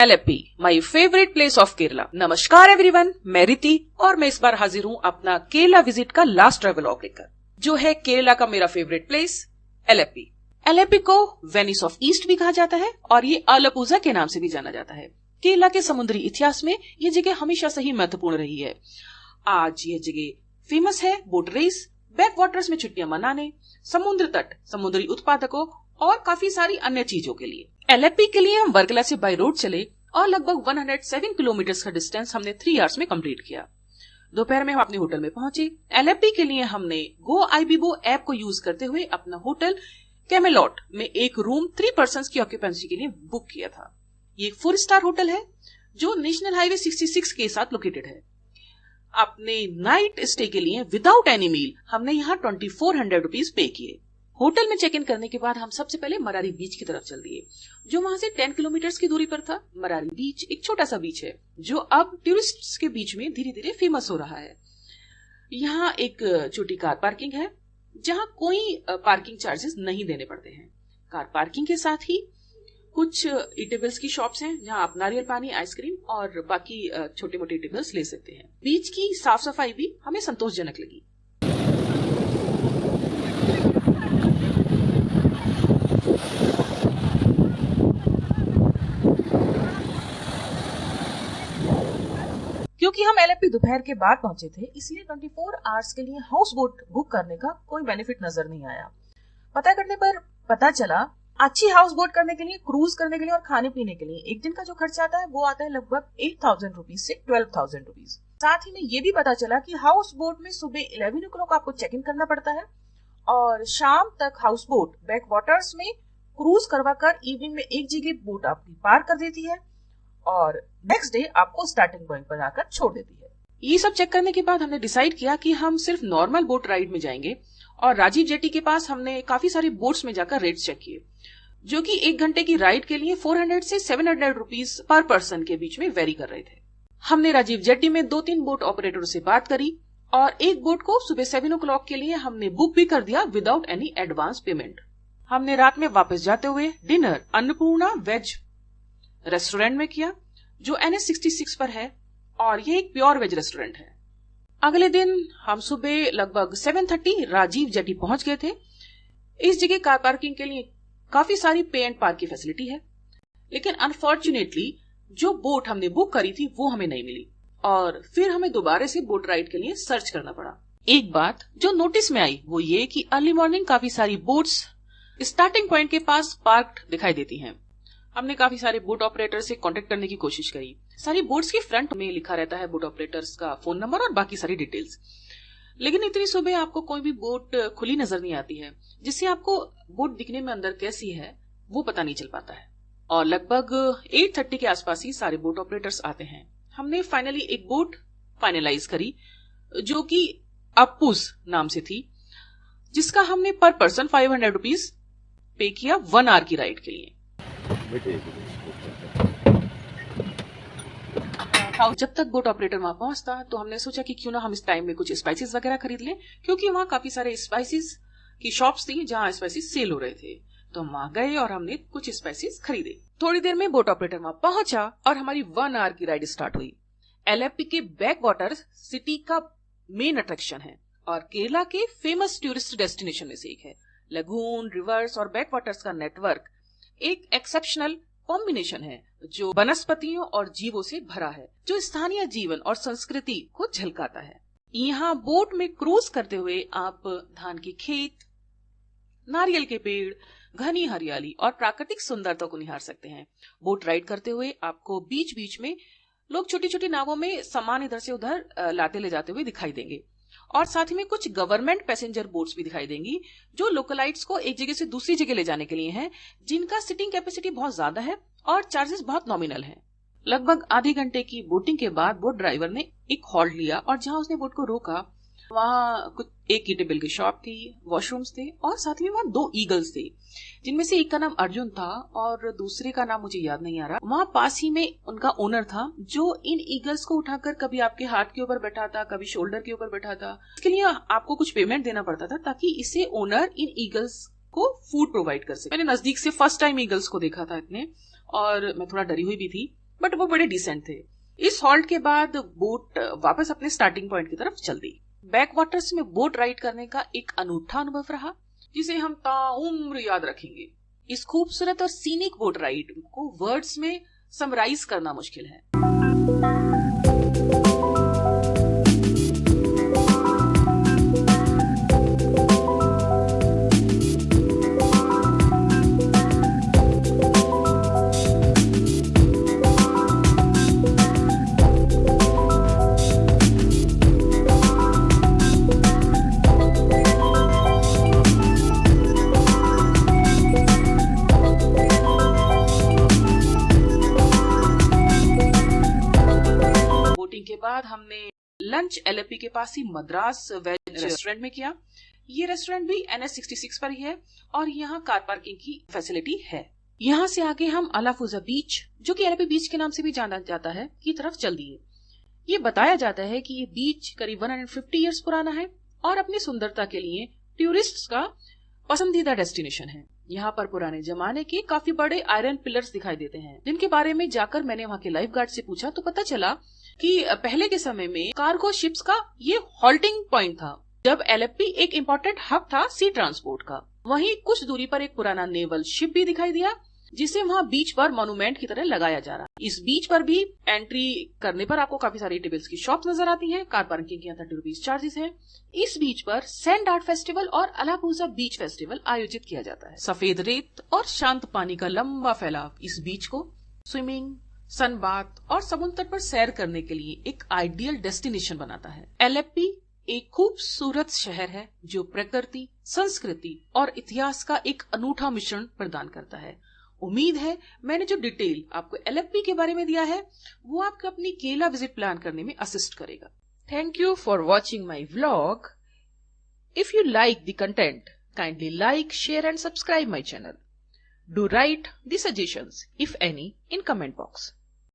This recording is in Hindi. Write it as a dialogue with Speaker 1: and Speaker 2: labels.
Speaker 1: Alleppey, my favourite place of Kerala. नमस्कार एवरीवन, मैं रिति और मैं इस बार हाजिर हूँ अपना केरला विजिट का लास्ट ट्रैवल व्लॉग लेकर, जो है केरला का मेरा फेवरेट प्लेस एलेप्पी। एलेप्पी को वेनिस ऑफ ईस्ट भी कहा जाता है और ये आलपुजा के नाम से भी जाना जाता है। केरला के समुद्री इतिहास में ये जगह हमेशा से ही महत्वपूर्ण रही है। आज ये जगह फेमस है बोट रेस, बैक वाटर्स में छुट्टियां मनाने, समुद्र तट, समुद्री उत्पादकों और काफी सारी अन्य चीजों के लिए। एलेप्पी के लिए हम वर्कला से बाय रोड चले और लगभग 107 किलोमीटर का डिस्टेंस हमने 3 आवर्स में कंप्लीट किया। दोपहर में हम अपने होटल में पहुंचे। एलेप्पी के लिए हमने गो आईबीबो ऐप को यूज करते हुए अपना होटल कैमेलॉट में एक रूम 3 पर्सन की ऑक्यूपेंसी के लिए बुक किया था। ये एक 4 स्टार होटल है जो नेशनल हाईवे 66 के साथ लोकेटेड है। अपने नाइट स्टे के लिए विदाउट एनी मील हमने यहाँ 2400 रुपीज पे किए। होटल में चेक इन करने के बाद हम सबसे पहले मरारी बीच की तरफ चल दिए, जो वहां से 10 किलोमीटर की दूरी पर था। मरारी बीच एक छोटा सा बीच है जो अब टूरिस्ट्स के बीच में धीरे धीरे फेमस हो रहा है। यहाँ एक छोटी कार पार्किंग है जहाँ कोई पार्किंग चार्जेस नहीं देने पड़ते हैं। कार पार्किंग के साथ ही कुछ ईटेबल्स की शॉप्स हैं जहाँ आप नारियल पानी, आइसक्रीम और बाकी छोटे मोटे ईटेबल्स ले सकते हैं। बीच की साफ सफाई भी हमें संतोषजनक लगी। क्योंकि हम एलेप्पी दोपहर के बाद पहुंचे थे, इसलिए 24 आवर्स के लिए हाउस बोट बुक करने का कोई बेनिफिट नजर नहीं आया। पता करने पर पता चला अच्छी हाउस बोट करने के लिए, क्रूज करने के लिए और खाने पीने के लिए एक दिन का जो खर्चा आता है वो आता है लगभग 8000 रुपीज से 12,000 रुपीज। साथ ही में ये भी पता चला कि हाउस बोट में सुबह 11 o'clock आपको चेक इन करना पड़ता है और शाम तक हाउस बोट बैक वाटर्स में क्रूज करवा कर इवनिंग में एक जगह बोट आपकी पार कर देती है और नेक्स्ट डे आपको स्टार्टिंग पॉइंट पर आकर छोड़ देती है। ये सब चेक करने के बाद हमने डिसाइड किया कि हम सिर्फ नॉर्मल बोट राइड में जाएंगे और राजीव जेटी के पास हमने काफी सारी बोट्स में जाकर रेट्स चेक किए, जो कि 1 घंटे की राइड के लिए 400 से 700 रुपीज पर पर्सन के बीच में वेरी कर रहे थे। हमने राजीव जेटी में 2-3 बोट ऑपरेटर से बात करी और एक बोट को सुबह 7 o'clock के लिए हमने बुक भी कर दिया विदाउट एनी एडवांस पेमेंट। हमने रात में वापस जाते हुए डिनर अन्नपूर्णा वेज रेस्टोरेंट में किया, जो NH 66 पर है और ये एक प्योर वेज रेस्टोरेंट है। अगले दिन हम सुबह लगभग 7:30 राजीव जेटी पहुंच गए थे। इस जगह कार पार्किंग के लिए काफी सारी पे एंड पार्क की फैसिलिटी है, लेकिन अनफॉर्चुनेटली जो बोट हमने बुक करी थी वो हमें नहीं मिली और फिर हमें दोबारा से बोट राइड के लिए सर्च करना पड़ा। एक बात जो नोटिस में आई वो ये कि अर्ली मॉर्निंग काफी सारी बोट्स स्टार्टिंग पॉइंट के पास पार्क्ड दिखाई देती हैं। हमने काफी सारे बोट ऑपरेटर से कांटेक्ट करने की कोशिश करी। सारी बोट्स के फ्रंट में लिखा रहता है बोट ऑपरेटर्स का फोन नंबर और बाकी सारी डिटेल्स, लेकिन इतनी सुबह आपको कोई भी बोट खुली नजर नहीं आती है, जिससे आपको बोट दिखने में अंदर कैसी है वो पता नहीं चल पाता है। और लगभग 8:30 के आसपास ही सारे बोट ऑपरेटर्स आते हैं। हमने फाइनली एक बोट फाइनलाइज करी जो कि अप्पूस नाम से थी, जिसका हमने पर पर्सन 500 रुपीज पे किया 1 आवर की राइड के लिए। जब तक बोट ऑपरेटर वहां पहुंचता तो हमने सोचा कि क्यों ना हम इस टाइम में कुछ स्पाइसेस वगैरह खरीद लें, क्योंकि वहां काफी सारे स्पाइसेस की शॉप्स थी जहां स्पाइसेस सेल हो रहे थे। तो हम वहां गए और हमने कुछ स्पाइसेस खरीदे। थोड़ी देर में बोट ऑपरेटर वहां पहुंचा और हमारी 1 आवर की राइड स्टार्ट हुई। एलेप्पी के बैक वाटर्स सिटी का मेन अट्रैक्शन है और केरला के फेमस टूरिस्ट डेस्टिनेशन में से एक है। लगून, रिवर्स और बैक वाटर्स का नेटवर्क एक एक्सेप्शनल कॉम्बिनेशन है जो वनस्पतियों और जीवों से भरा है, जो स्थानीय जीवन और संस्कृति को झलकाता है। यहाँ बोट में क्रूज करते हुए आप धान के खेत, नारियल के पेड़, घनी हरियाली और प्राकृतिक सुंदरता को निहार सकते हैं। बोट राइड करते हुए आपको बीच बीच में लोग छोटी छोटी नावों में सामान इधर से उधर लाते ले जाते हुए दिखाई देंगे और साथ ही में कुछ गवर्नमेंट पैसेंजर बोट्स भी दिखाई देंगी जो लोकलाइट्स को एक जगह से दूसरी जगह ले जाने के लिए हैं, जिनका सीटिंग कैपेसिटी बहुत ज्यादा है और चार्जेस बहुत नॉमिनल हैं। लगभग आधे घंटे की बोटिंग के बाद बोट ड्राइवर ने एक हॉल्ट लिया और जहां उसने बोट को रोका वहां कुछ एक ईटेबल की शॉप थी, वॉशरूम्स थे और साथ में वहां 2 ईगल्स थे, जिनमें से एक का नाम अर्जुन था और दूसरे का नाम मुझे याद नहीं आ रहा। वहां पास ही में उनका ओनर था जो इन ईगल्स को उठाकर कभी आपके हाथ के ऊपर बैठा था, कभी शोल्डर के ऊपर बैठा था। इसके लिए आपको कुछ पेमेंट देना पड़ता था ताकि इसे ओनर इन ईगल्स को फूड प्रोवाइड कर सके। मैंने नजदीक से फर्स्ट टाइम ईगल्स को देखा था इतने, और मैं थोड़ा डरी हुई भी थी बट वो बड़े डिसेंट थे। इस हॉल्ट के बाद बोट वापस अपने स्टार्टिंग पॉइंट की तरफ चल दी। बैक वाटर्स में बोट राइड करने का एक अनूठा अनुभव रहा जिसे हम ताउम्र याद रखेंगे। इस खूबसूरत और सीनिक बोट राइड को वर्ड्स में समराइज करना मुश्किल है। के बाद हमने लंच एलएपी के पास ही मद्रास वेज रेस्टोरेंट में किया। ये रेस्टोरेंट भी NH 66 पर ही है और यहाँ कार पार्किंग की फैसिलिटी है। यहाँ से आगे हम अलाफुजा बीच, जो कि एलएपी बीच के नाम से भी जाना जाता है, की तरफ चल दिए। ये बताया जाता है कि ये बीच करीब 150 इयर्स पुराना है और अपनी सुंदरता के लिए टूरिस्ट्स का पसंदीदा डेस्टिनेशन है। यहाँ पर पुराने जमाने के काफी बड़े आयरन पिलर्स दिखाई देते हैं, जिनके बारे में जाकर मैंने वहाँ के लाइफ गार्ड से पूछा तो पता चला कि पहले के समय में कार्गो शिप्स का ये हॉल्टिंग पॉइंट था, जब एलएपी एक इम्पोर्टेंट हब था सी ट्रांसपोर्ट का। वहीं कुछ दूरी पर एक पुराना नेवल शिप भी दिखाई दिया, जिसे वहाँ बीच पर मॉन्यूमेंट की तरह लगाया जा रहा। इस बीच पर भी एंट्री करने पर आपको काफी सारी टेबल्स की शॉप्स नजर आती हैं। कार पार्किंग के यहाँ 30 रुपीज चार्जेस हैं। इस बीच पर सैंड आर्ट फेस्टिवल और अलापुजा बीच फेस्टिवल आयोजित किया जाता है। सफेद रेत और शांत पानी का लंबा फैलाव इस बीच को स्विमिंग, सनबाथ और समुद्र तट पर सैर करने के लिए एक आइडियल डेस्टिनेशन बनाता है। एलेप्पी एक खूबसूरत शहर है जो प्रकृति, संस्कृति और इतिहास का एक अनूठा मिश्रण प्रदान करता है। उम्मीद है मैंने जो डिटेल आपको एलेप्पी के बारे में दिया है वो आपको अपनी केरला विजिट प्लान करने में असिस्ट करेगा। Thank you for watching my vlog. If you like the content, kindly like, share and subscribe my channel. Do write the suggestions, if any, in comment box.